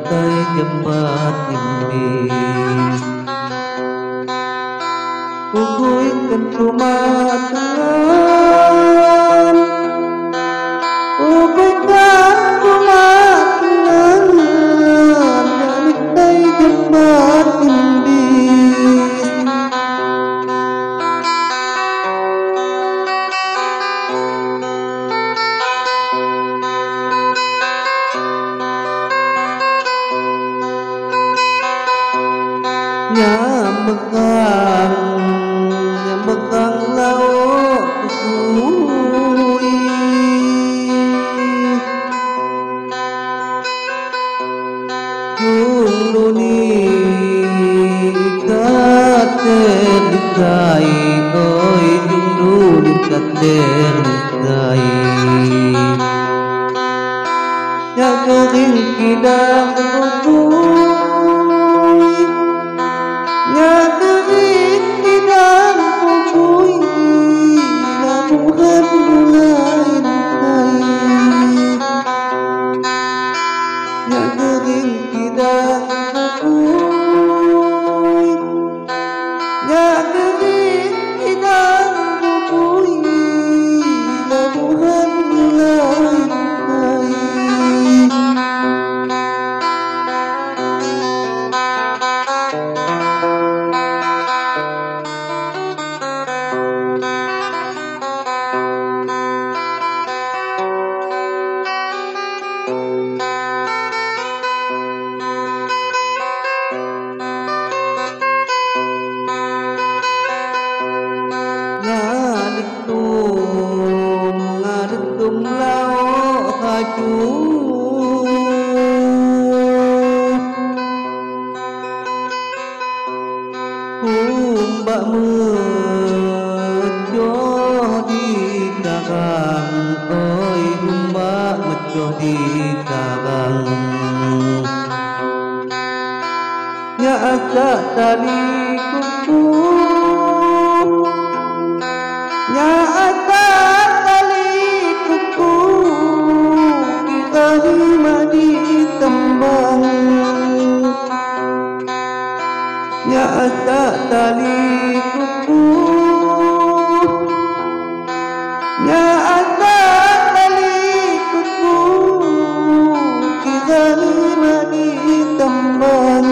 tay jembat imbis Ukui kentumat tangan Ukui kentumat tangan Dari tay jembat imbis Nyamekang laut kukui Juluni katerikai Oi juluni katerikai Nyakering kidang kukui Nyakering kidang kukui Lamuhan lain lain Nyakering kidang kukui Nyakering kidang kukui Lamuhan lain lain Ngadiktum lao haju Humbak mejoh di karang Oi humbak mejoh di karang Ya ajak tali kuku Ya atas tali kuku Kita hima di tembang Ya atas tali kuku Ya atas tali kuku Kita hima di tembang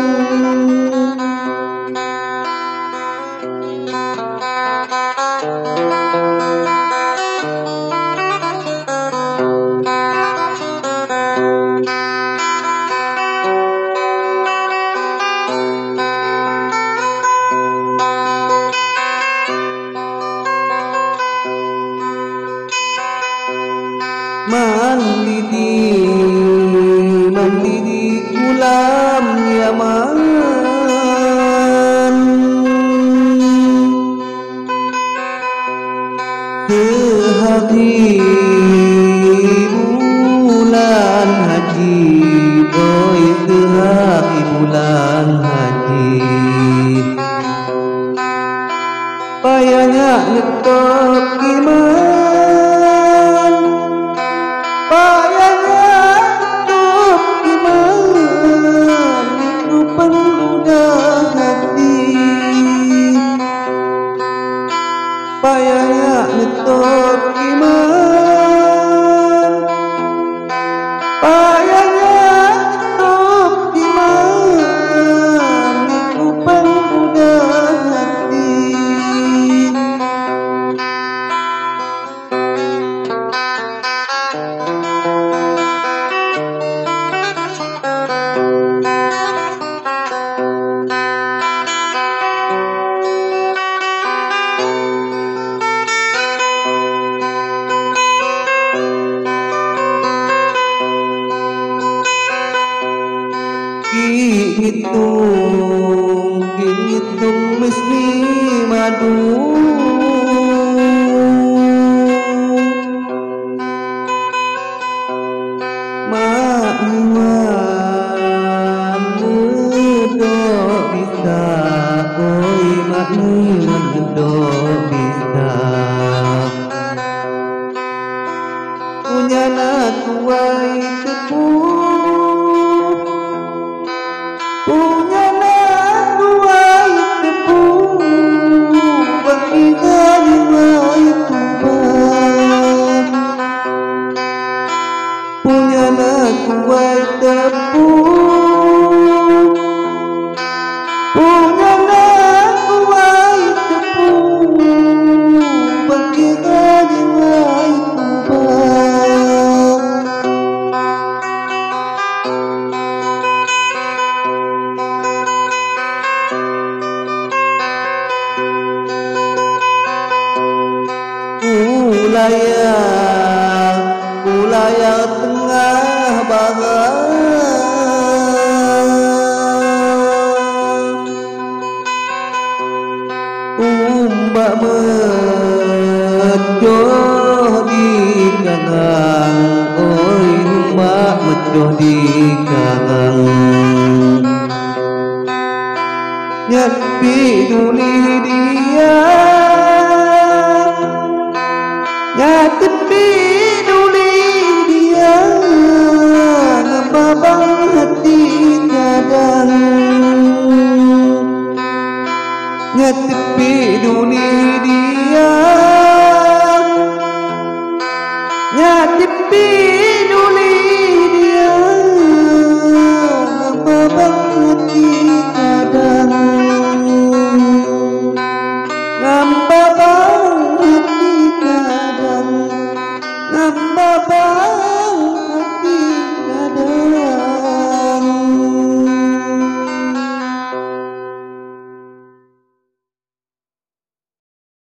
Mandi di kolam Yaman Sehari bulan haji Oi sehari bulan haji Payahnya nyetok iman Payahnya nyetok iman Itu pemuda hati Payahnya nyetok iman Payahnya nyetok iman Itu pemuda hati Hitung mesti madu Maknuan ngedok bisa Oi maknuan ngedok bisa Punya nak tuai tepuh punya lagu ayat tepu bagi kali ayat tubah punya lagu ayat tepu punya lagu ayat tepu bagi kali ayat tubah Kulayar tengah barat Umbak mejoh di karang Oi umbak mejoh di karang Nyepi duli dia Nyepi duli dia Ngebabang hati kadang Nyepi duli dia Nyepi duli dia Ngebabang hati kadang Ngambabang hati kadang Ngambabang